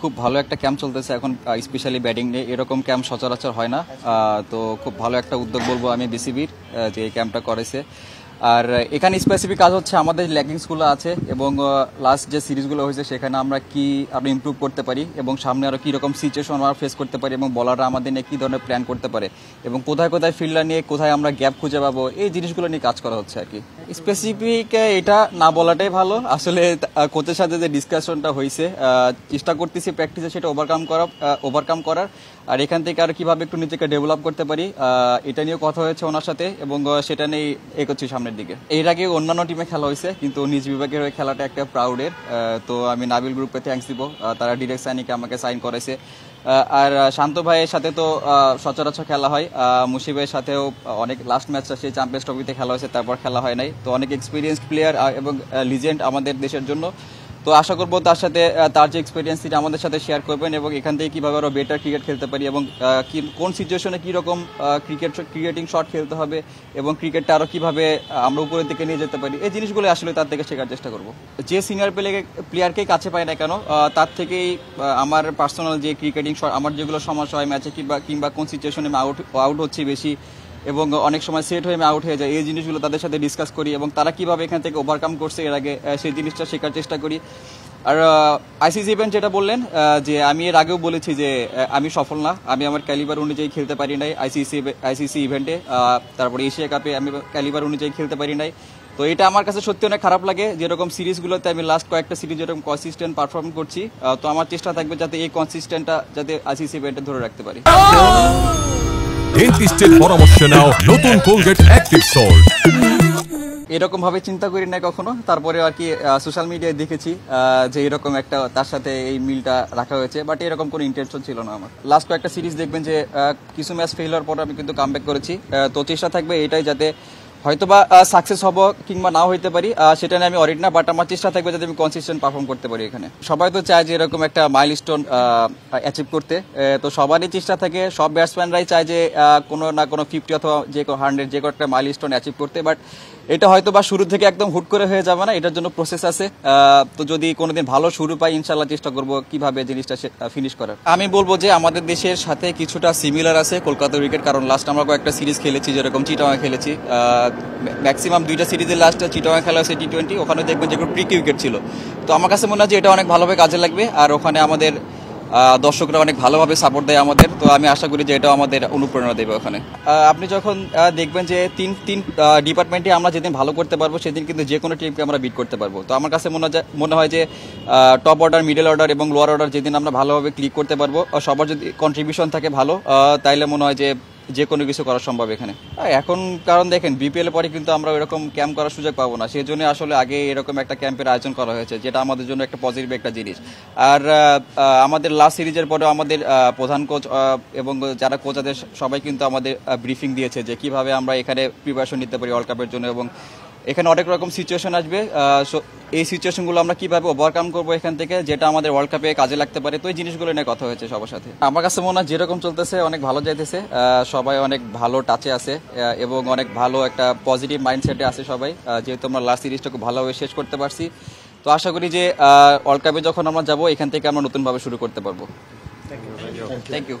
খুব ভালো একটা ক্যাম্প চলতেছে এখন, স্পেশালি ব্যাটিং নিয়ে এরকম ক্যাম্প সচরাচর হয় না। তো খুব ভালো একটা উদ্যোগ বলবো আমি বিসিবির, যে এই ক্যাম্পটা করেছে। আর এখানে স্পেসিফিক কাজ হচ্ছে আমাদের ল্যাকিংসগুলো আছে এবং লাস্ট যে সিরিজগুলো হয়েছে সেখানে আমরা কি আরো ইমপ্রুভ করতে পারি এবং সামনে আরো কি রকম সিচুয়েশন আমরা ফেস করতে পারি এবং বলাররা আমাদের নিয়ে কি ধরনের প্ল্যান করতে পারে এবং কোথায় কোথায় ফিল্ডার নিয়ে কোথায় আমরা গ্যাপ খুঁজে পাবো, এই জিনিসগুলো নিয়ে কাজ করা হচ্ছে আর কি। স্পেসিফিক এটা না বলাটাই ভালো আসলে। কোচের সাথে যে ডিসকাশনটা হয়েছে, চেষ্টা করতেছি প্র্যাকটিসে সেটা ওভারকাম করার, আর এখান থেকে আর কিভাবে একটু নিজেকে ডেভেলপ করতে পারি এটা নিয়েও কথা হয়েছে ওনার সাথে এবং সেটা নিয়ে এগোচ্ছি সামনের দিকে। এর আগে অন্যান্য টিমে খেলা হয়েছে কিন্তু নিজ বিভাগের হয়ে খেলাটা একটা প্রাউডের। তো আমি নাবিল গ্রুপকে থ্যাঙ্কস দিব, তারা ডিরেক্ট সাইনিকে আমাকে সাইন করেছে। আর শান্ত ভাইয়ের সাথে তো সচরাচর খেলা হয়, মুশিবের সাথেও অনেক লাস্ট ম্যাচটা সেই চ্যাম্পিয়ন্স ট্রফিতে খেলা হয়েছে, তারপর খেলা হয় নাই। তো অনেক এক্সপিরিয়েন্সড প্লেয়ার এবং লিজেন্ড আমাদের দেশের জন্য। তো আশা করবো তার সাথে তার যে এক্সপিরিয়েন্স সেটা আমাদের সাথে শেয়ার করবেন এবং এখান থেকে কিভাবে আরো বেটার ক্রিকেট খেলতে পারি এবং কোন সিচুয়েশনে কীরকম ক্রিকেটিং শট খেলতে হবে এবং ক্রিকেটটা আরো কিভাবে আমরা উপরের দিকে নিয়ে যেতে পারি, এই জিনিসগুলো আসলে তার থেকে শেখার চেষ্টা করবো। যে সিনিয়র প্লেয়ারকেই কাছে পায় না কেন, তার থেকেই আমার পার্সোনাল যে ক্রিকেটিং শট, আমার যেগুলো সমস্যা হয় ম্যাচে কিংবা কোন সিচুয়েশনে আমি আউট হচ্ছি বেশি এবং অনেক সময় সেট হয়ে আমি আউট হয়ে যায়, এই জিনিসগুলো তাদের সাথে ডিসকাস করি এবং তারা কিভাবে এখান থেকে ওভারকাম করছে এর আগে সেই জিনিসটা শেখার চেষ্টা করি। আর আইসিসি ইভেন্ট যেটা বললেন, যে আমি এর আগেও বলেছি যে আমি সফল না, আমি আমার ক্যালিবার অনুযায়ী খেলতে পারি নাই আইসিসি ইভেন্টে, তারপরে এশিয়া কাপে আমি ক্যালিবার অনুযায়ী খেলতে পারি নাই। তো এটা আমার কাছে সত্যি অনেক খারাপ লাগে, যেরকম সিরিজগুলোতে আমি লাস্ট কয়েকটা সিরিজ যেরকম কনসিস্টেন্ট পারফর্ম করছি। তো আমার চেষ্টা থাকবে যাতে এই কনসিস্টেন্টটা যাতে আইসিসি ইভেন্টে ধরে রাখতে পারি। ডেন্টিস্টের পরামর্শ নাও নতুন কোলগেট অ্যাক্টিভ সল্ট। এরকম ভাবে চিন্তা করি না কখনো, তারপরে আর কি সোশ্যাল মিডিয়ায় দেখেছি যে এরকম একটা তার সাথে এই মিলটা রাখা হয়েছে, বাট এরকম কোনো ইন্টেনশন ছিল না আমার। লাস্ট কয়েকটা সিরিজ দেখবেন যে কিছু ম্যাচ ফেল হওয়ার পর আমি কিন্তু কামব্যাক করেছি। তো চেষ্টা থাকবে এটাই যাতে হয়তোবা সাকসেস হব কিংবা নাও হইতে পারি, সেটা নিয়ে আমি অরিড না, বাট আমার চেষ্টা থাকবে যাতে আমি কনসিস্টেন্ট পারফর্ম করতে পারি এখানে। সবাই তো চায় যে এরকম একটা মাইলস্টোন অ্যাচিভ করতে, তো সবারই চেষ্টা থাকে, সব ব্যাটসম্যানরাই চায় যে কোনো না কোনো 50 অথবা যে 100 যে কোনো একটা মাইলস্টোন অ্যাচিভ করতে, বাট এটা হয়তো বা শুরু থেকে একদম হুট করে হয়ে যাবে না, এটার জন্য প্রসেস আছে। তো যদি কোনোদিন ভালো শুরু পাই ইনশাল্লাহ চেষ্টা করবো কিভাবে জিনিসটা ফিনিশ করার। আমি বলবো যে আমাদের দেশের সাথে কিছুটা সিমিলার আছে কলকাতা ক্রিকেট, কারণ লাস্ট আমরা কয়েকটা সিরিজ খেলেছি, যেরকম চিটাগাং খেলেছি, ম্যাক্সিমাম 2টা সিরিজের লাস্ট চিটাগাং খেলা হয়েছে T20, ওখানে দেখবেন যে প্রি ক্রিকেট ছিল। তো আমার কাছে মনে হয় যে এটা অনেক ভালোভাবে কাজে লাগবে, আর ওখানে আমাদের দর্শকরা অনেক ভালোভাবে সাপোর্ট দেয় আমাদের। তো আমি আশা করি যে এটাও আমাদের অনুপ্রেরণা দেবে ওখানে। আপনি যখন দেখবেন যে তিন ডিপার্টমেন্টে আমরা যেদিন ভালো করতে পারবো সেদিন কিন্তু যে কোনো টিমকে আমরা বিট করতে পারবো। তো আমার কাছে মনে হয় যে টপ অর্ডার, মিডল অর্ডার এবং লোয়ার অর্ডার যেদিন আমরা ভালোভাবে ক্লিক করতে পারবো, সবার যদি কন্ট্রিবিউশন থাকে ভালো, তাইলে মনে হয় যে কোনো কিছু করা সম্ভব এখানে। এখন কারণ দেখেন বিপিএল পরে কিন্তু আমরা এরকম ক্যাম্প করার সুযোগ পাবো না, সেই জন্য আসলে আগে এরকম একটা ক্যাম্পের আয়োজন করা হয়েছে, যেটা আমাদের জন্য একটা পজিটিভ একটা জিনিস। আর আমাদের লাস্ট সিরিজের পরে আমাদের প্রধান কোচ এবং যারা কোচ আছে সবাই কিন্তু আমাদের ব্রিফিং দিয়েছে যে কিভাবে আমরা এখানে প্রিপারেশন নিতে পারি ওয়ার্ল্ড কাপের জন্য, এবং এখানে অনেক রকম সিচুয়েশন আসবে, এই সিচুয়েশনগুলো আমরা কিভাবে ওভারকাম করবো এখান থেকে, যেটা আমাদের ওয়ার্ল্ড কাপে কাজে লাগতে পারে। তো এই জিনিসগুলো নিয়ে কথা হয়েছে সবার সাথে। আমার কাছে মনে হয় যেরকম চলতেছে অনেক ভালো যাইতেছে, সবাই অনেক ভালো টাচে আছে এবং অনেক ভালো একটা পজিটিভ মাইন্ডসেটে আছে সবাই, যেহেতু আমরা লাস্ট সিরিজটা খুব ভালোভাবে শেষ করতে পারছি। তো আশা করি যে ওয়ার্ল্ড কাপে যখন আমরা যাবো এখান থেকে আমরা নতুনভাবে শুরু করতে পারবো। Thank you.